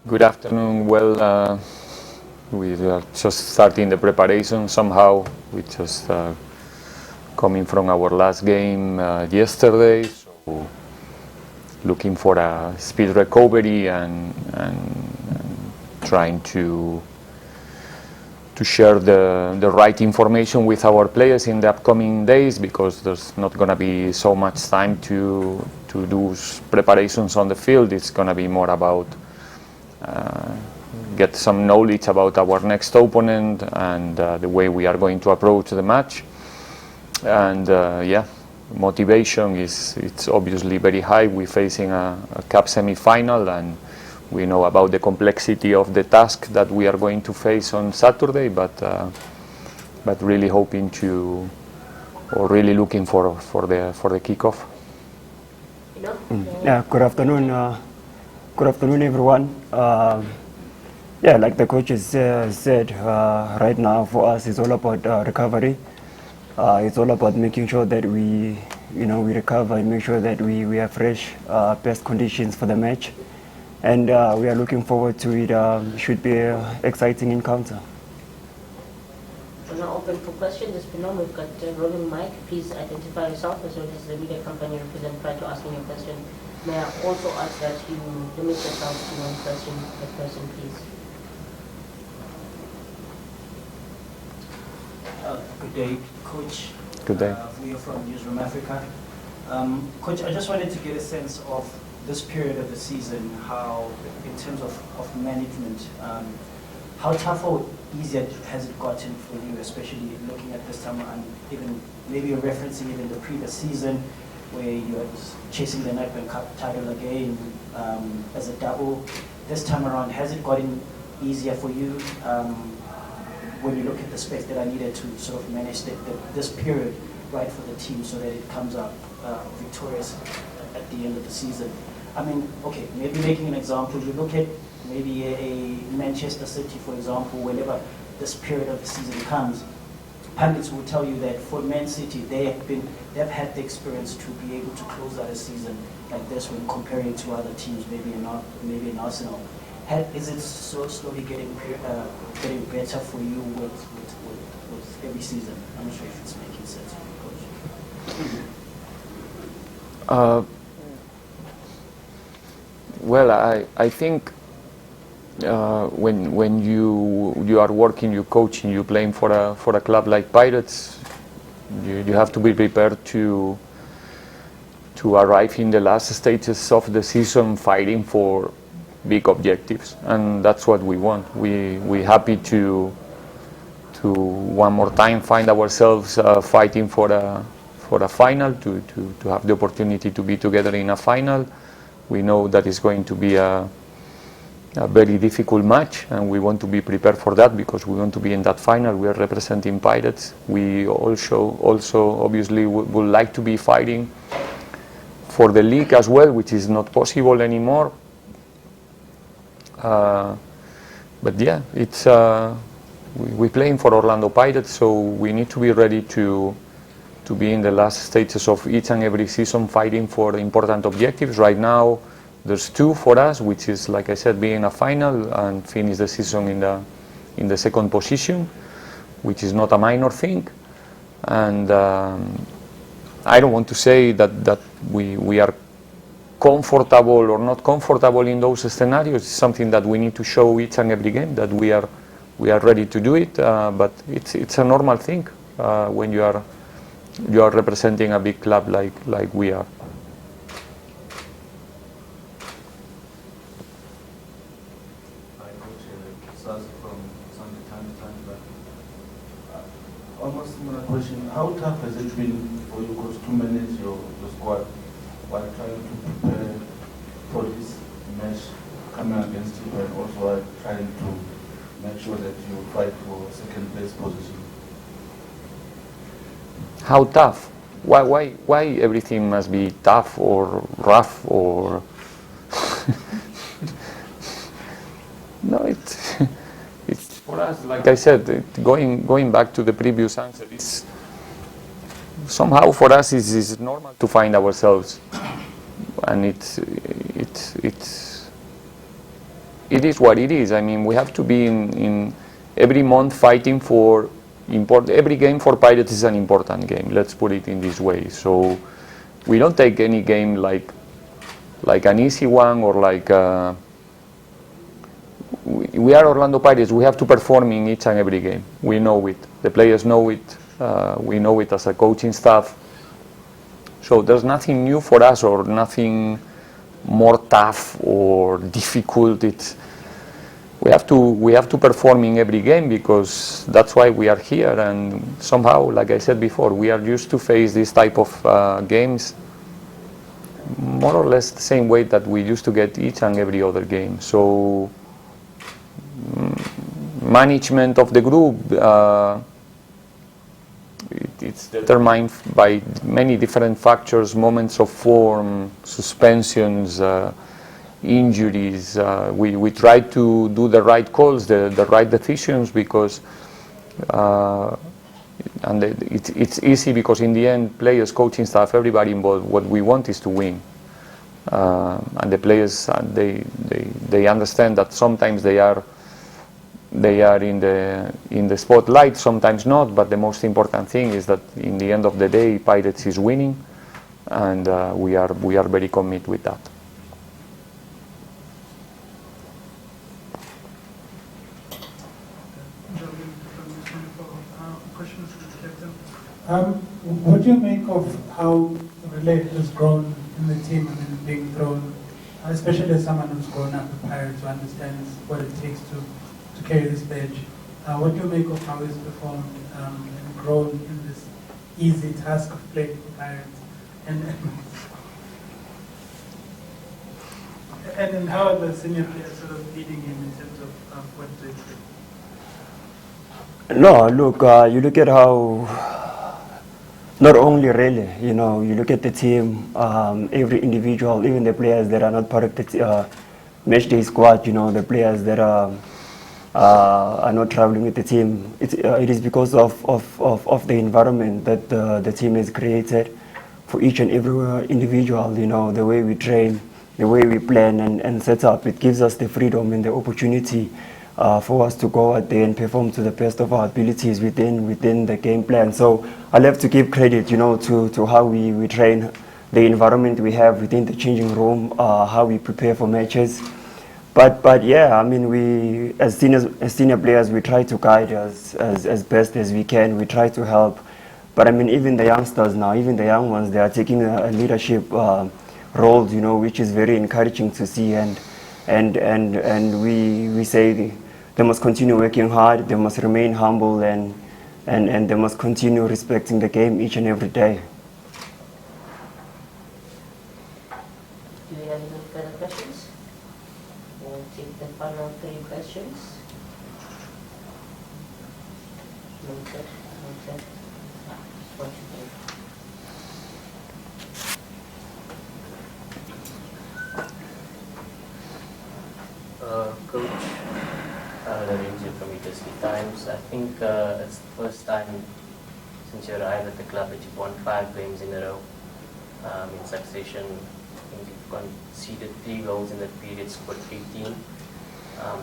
Good afternoon. Well, we are just starting the preparation somehow. We just coming from our last game yesterday, so looking for a speed recovery and trying to share the right information with our players in the upcoming days, because there's not going to be so much time to do preparations on the field. It's going to be more about get some knowledge about our next opponent and the way we are going to approach the match. And motivation it's obviously very high. We're facing a cup semi-final, and we know about the complexity of the task that we are going to face on Saturday, but really hoping to, or really looking for the kickoff. Yeah, good afternoon. Good afternoon, everyone. Like the coach has said, right now for us it's all about recovery. It's all about making sure that we recover and make sure that we are fresh, best conditions for the match, and we are looking forward to it. Should be an exciting encounter. We're now open for questions. This Pinom, we've got rolling mic. Please identify yourself as well as the media company you represent prior to asking your question. May I also ask that you limit yourself to one question per person, please. Good day, Coach. Good day. We are from Newsroom Africa. Coach, I just wanted to get a sense of this period of the season, how, in terms of management, how tough or easier has it gotten for you, especially looking at this time, and even maybe you're referencing even the previous season where you were chasing the Nedbank Cup title again as a double. This time around, has it gotten easier for you when you look at the specs that are needed to sort of manage this period right for the team so that it comes out victorious at the end of the season? I mean, okay, maybe making an example, you look at maybe a Manchester City, for example, whenever this period of the season comes, pundits will tell you that for Man City, they've had the experience to be able to close out a season like this when comparing to other teams, maybe in Arsenal. Is it so slowly getting better for you with every season? I'm not sure if it's making sense for you, Coach. Well, I think when you are working, you coaching, you playing for a club like Pirates, you have to be prepared to arrive in the last stages of the season fighting for big objectives, and that's what we want. We happy to one more time find ourselves fighting for a final, to have the opportunity to be together in a final. We know that it's going to be a very difficult match, and we want to be prepared for that because we want to be in that final. We are representing Pirates. We also obviously would like to be fighting for the league as well, which is not possible anymore. But yeah, it's we're playing for Orlando Pirates, so we need to be ready to be in the last stages of each and every season fighting for important objectives. Right now, there's two for us, which is, like I said, being a final and finish the season in the second position, which is not a minor thing. And I don't want to say that we are comfortable or not comfortable in those scenarios. It's something that we need to show each and every game that we are ready to do it. But it's a normal thing when you are representing a big club like we are. Almost similar question. How tough has it been for you guys to manage your squad while trying to prepare for this match coming against Chippa, and also while trying to make sure that you fight for second place position? How tough? Why everything must be tough or rough or? No, it's for us. Like I said, going back to the previous answer, it's somehow for us it's normal to find ourselves, and it's it is what it is. I mean, we have to be in every month fighting for every game for Pirates is an important game. Let's put it in this way. So we don't take any game like an easy one or like we are Orlando Pirates. We have to perform in each and every game. We know it. The players know it. We know it as a coaching staff. So there's nothing new for us or nothing more tough or difficult. We have to perform in every game because that's why we are here, and somehow, like I said before, we are used to face this type of games more or less the same way that we used to get each and every other game. So management of the group, it's determined by many different factors, moments of form, suspensions, injuries. We try to do the right calls, the right decisions, because it's easy because in the end, players, coaching staff, everybody involved, what we want is to win. And the players, they understand that sometimes they are in the spotlight, sometimes not, but the most important thing is that in the end of the day, Pirates is winning, and we are very committed with that. What do you make of how Relay has grown in the team and being thrown, especially as someone who's grown up with Pirates, who understands what it takes to carry this badge? What do you make of how he's performed and grown in this easy task of playing for Pirates? And then how are the senior players sort of leading him in terms of what to expect? No, look, you look at how, not only really, you look at the team, every individual, even the players that are not part of the match day squad, the players that are not traveling with the team. It is because of the environment that the team has created for each and every individual, the way we train, the way we plan and set up. It gives us the freedom and the opportunity for us to go out there and perform to the best of our abilities within the game plan. So I'll have to give credit, to how we train, the environment we have within the changing room, how we prepare for matches. But yeah, I mean, we as senior players, we try to guide us as best as we can. We try to help. But I mean, even the youngsters now, even the young ones, they are taking a leadership role, which is very encouraging to see. And we say they must continue working hard, they must remain humble, and they must continue respecting the game each and every day. Do you have any further questions? We'll take the final 3 questions. Noted. What you think? Coach, Lorenzo from Italy Times. I think it's the first time since you arrived at the club that you've won 5 games in a row in succession. I think you've conceded 3 goals in that period, scored 18.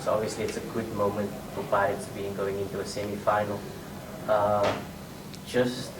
So obviously it's a good moment for Pirates being going into a semi-final. Just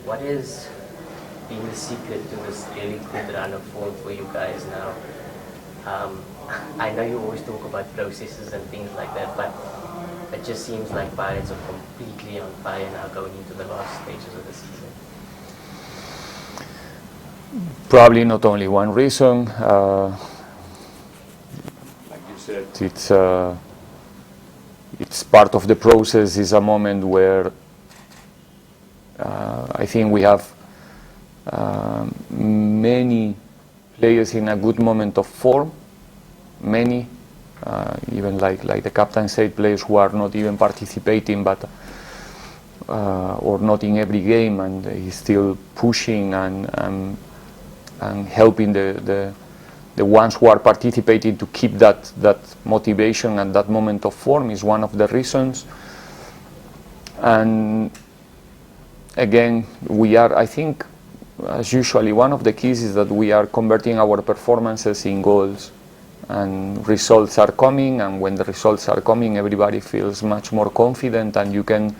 what is being the secret to this really good run of form for you guys now? I know you always talk about processes and things like that, but it just seems like Pirates are completely on fire now going into the last stages of the season. Probably not only one reason. Like you said, it's part of the process. It's a moment where I think we have many players in a good moment of form. Many, even like the captain said, players who are not even participating, but or not in every game, and he's still pushing and helping the ones who are participating to keep that motivation and that moment of form is one of the reasons. And again, we are, I think, as usually, one of the keys is that we are converting our performances in goals. and results are coming, and when the results are coming, everybody feels much more confident, and you can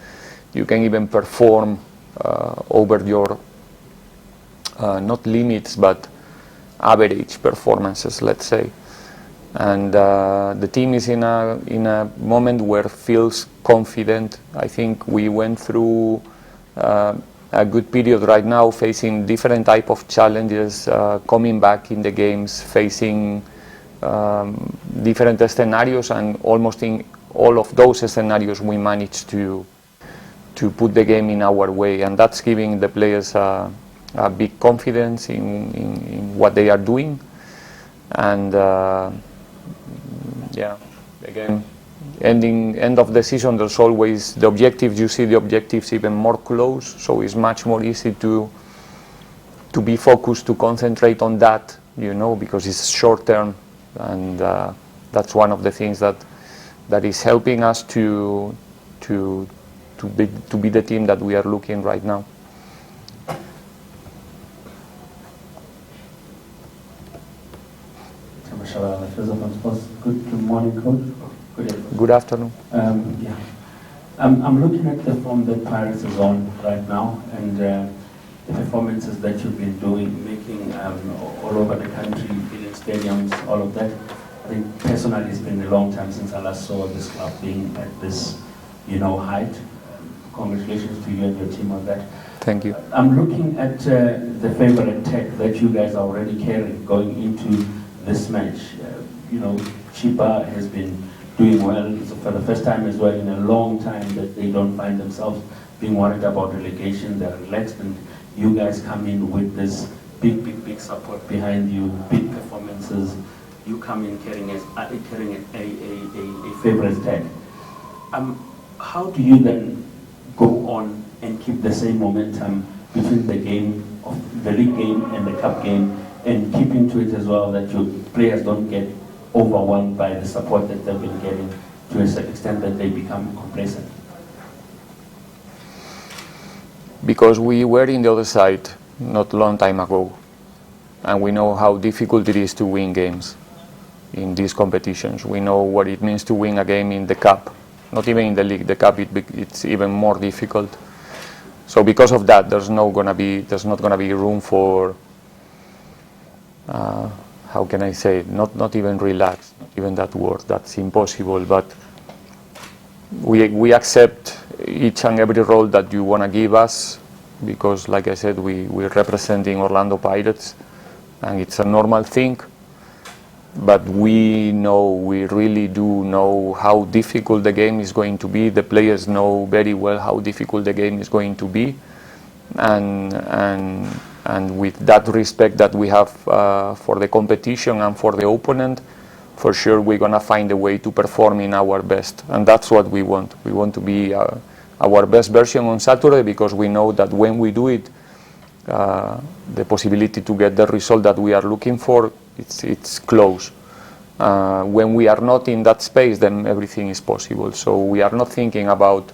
even perform over your not limits but average performances, let's say. And the team is in a moment where it feels confident. I think we went through a good period right now, facing different type of challenges, coming back in the games, facing different scenarios, and almost in all of those scenarios we managed to put the game in our way, and that's giving the players a big confidence in what they are doing. And yeah, again, end of the season, there's always the objectives. You see the objectives even more close, so it's much more easy to be focused, to concentrate on that, because it's short term, and that's one of the things that is helping us to be the team that we are looking right now. Good morning, Coach. Good afternoon. Yeah. I'm looking at the form that Pirates is on right now, and the performances that you've been doing, making all over the country, filling stadiums, all of that. I think personally it's been a long time since I last saw this club being at this, height. Congratulations to you and your team on that. Thank you. I'm looking at the favorite tech that you guys are already carrying going into this match. Chippa has been doing well for the first time as well in a long time that they don't find themselves being worried about relegation. They're relaxed, and you guys come in with this big support behind you, big performances. You come in carrying a favorite tag. How do you then go on and keep the same momentum between the game, of the league game and the cup game, and keep into it as well, that your players don't get overwhelmed by the support that they've been getting to a certain extent that they become complacent? Because we were in the other side not a long time ago, and we know how difficult it is to win games in these competitions. We know what it means to win a game in the cup, not even in the league. The cup, it's even more difficult. So because of that, there's not gonna be room for how can I say, not even relax, not even that word, that's impossible, but we accept each and every role that you want to give us, because like I said, we're representing Orlando Pirates, and it's a normal thing, but we really do know how difficult the game is going to be. The players know very well how difficult the game is going to be, and with that respect that we have for the competition and for the opponent, for sure we're going to find a way to perform in our best, and that's what we want. We want to be our best version on Saturday, because we know that when we do it, the possibility to get the result that we are looking for, it's close. When we are not in that space, then everything is possible. So we are not thinking about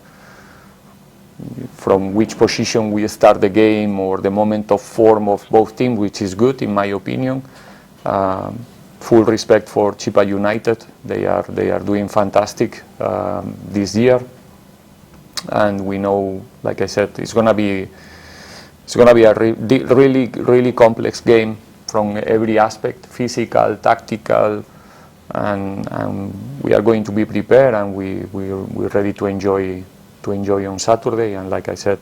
from which position we start the game or the moment of form of both teams, which is good in my opinion. Full respect for Chippa United. They are doing fantastic this year, and we know, like I said, it's gonna be a really complex game from every aspect, physical, tactical, and we are going to be prepared, and we're ready to enjoy on Saturday, and like I said,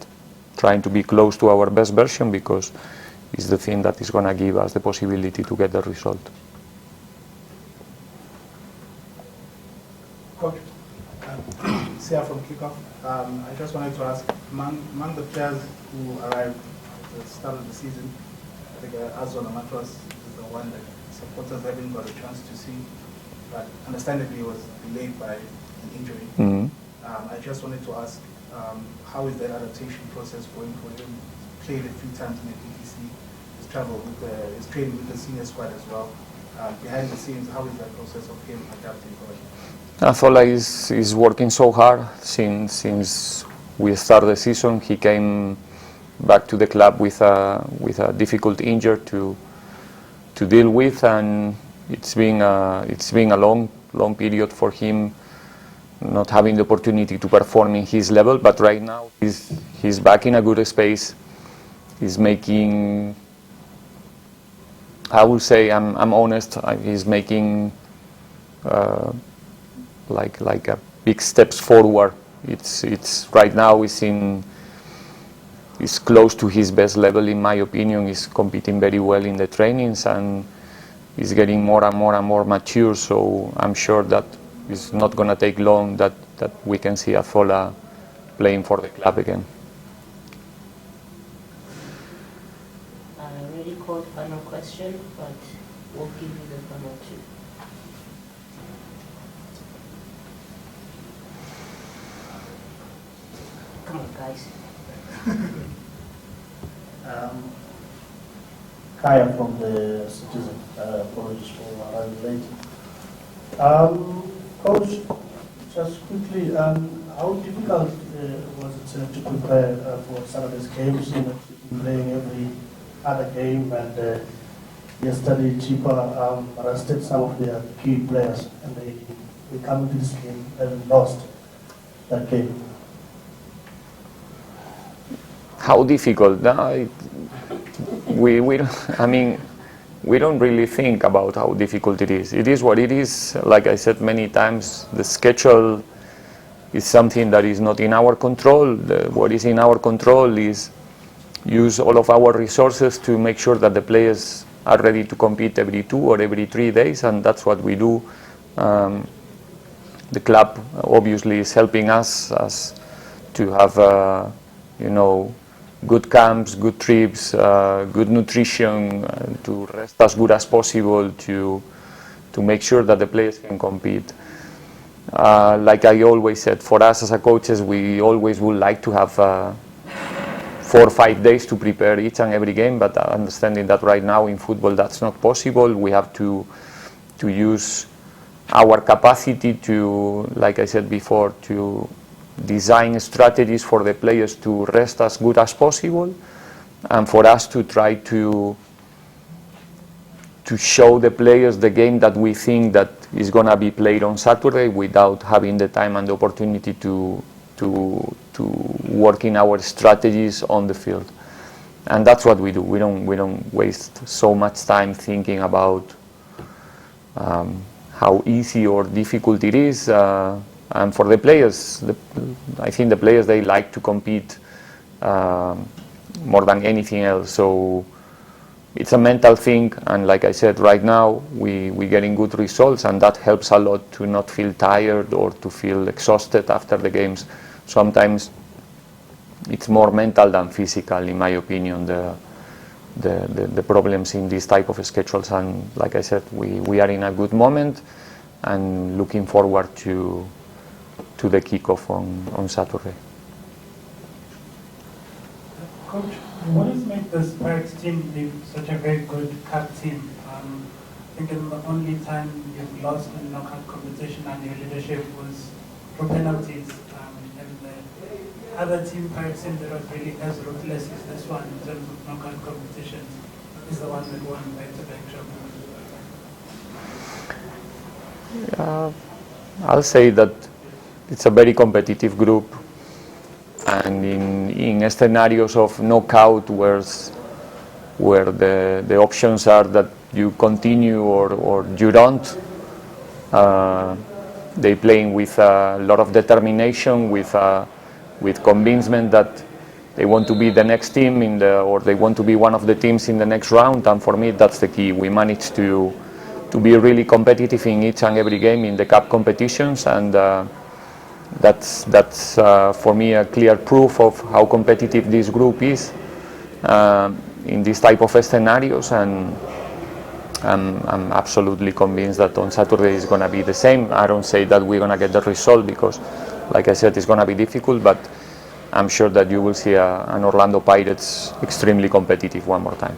trying to be close to our best version, because it's the thing that is going to give us the possibility to get the result. Coach, Sia from Kickoff. I just wanted to ask, among the players who arrived at the start of the season, I think Azon Amatras is the one that supporters haven't got a chance to see, but understandably was delayed by an injury. Mm-hmm. I just wanted to ask, how is that adaptation process going for him? He's played a few times in the PTC, he's training with the senior squad as well. Behind the scenes, how is that process of him adapting going? Azola is working so hard since we started the season. He came back to the club with a difficult injury to deal with, and it's been a long period for him not having the opportunity to perform in his level, but right now he's back in a good space. He's making, I will say, I'm honest, he's making like a big steps forward. It's right now is close to his best level, in my opinion. He's competing very well in the trainings and he's getting more and more mature, so I'm sure that it's not going to take long that we can see Azola playing for the club again. I already called final question, but we'll give you the final two. Come on, guys. Kaya from the Citizen, apologies for arriving late. Coach, just quickly, how difficult was it to prepare for Saturday's games? You know, playing every other game, and yesterday Chippa arrested some of their key players, and they come to this game and lost that game. How difficult? We don't really think about how difficult it is. It is what it is. Like I said many times, the schedule is something that is not in our control. What is in our control is use all of our resources to make sure that the players are ready to compete every 2 or every 3 days, and that's what we do. The club obviously is helping us to have, good camps, good trips, good nutrition, to rest as good as possible, to make sure that the players can compete. Like I always said, for us as a coaches, we always would like to have 4 or 5 days to prepare each and every game, but understanding that right now in football that's not possible. We have to use our capacity to, like I said before, to design strategies for the players to rest as good as possible, and for us to try to show the players the game that we think that is going to be played on Saturday without having the time and the opportunity to work in our strategies on the field. And that's what we do. We don't waste so much time thinking about how easy or difficult it is. And for the players, I think the players, they like to compete more than anything else. So it's a mental thing, and like I said, right now we're getting good results, and that helps a lot to not feel tired or to feel exhausted after the games. Sometimes it's more mental than physical, in my opinion, the problems in this type of schedules. And like I said, we are in a good moment and looking forward to the kickoff on Saturday. Coach, what has made this Pirates team be such a very good cup team? I think the only time you've lost in knockout competition and your leadership was for penalties. And the other team, Pirates team, that was really as ruthless as this one in terms of knockout competitions is the one that won back-to-back champions. I'll say that it's a very competitive group, and in scenarios of knockout where the options are that you continue or you don't, they playing with a lot of determination, with convincement that they want to be the next team or they want to be one of the teams in the next round. And for me, that's the key. We managed to be really competitive in each and every game in the cup competitions, and that's for me a clear proof of how competitive this group is in this type of scenarios. And I'm absolutely convinced that on Saturday it's going to be the same. I don't say that we're going to get the result because, like I said, it's going to be difficult, but I'm sure that you will see an Orlando Pirates extremely competitive one more time.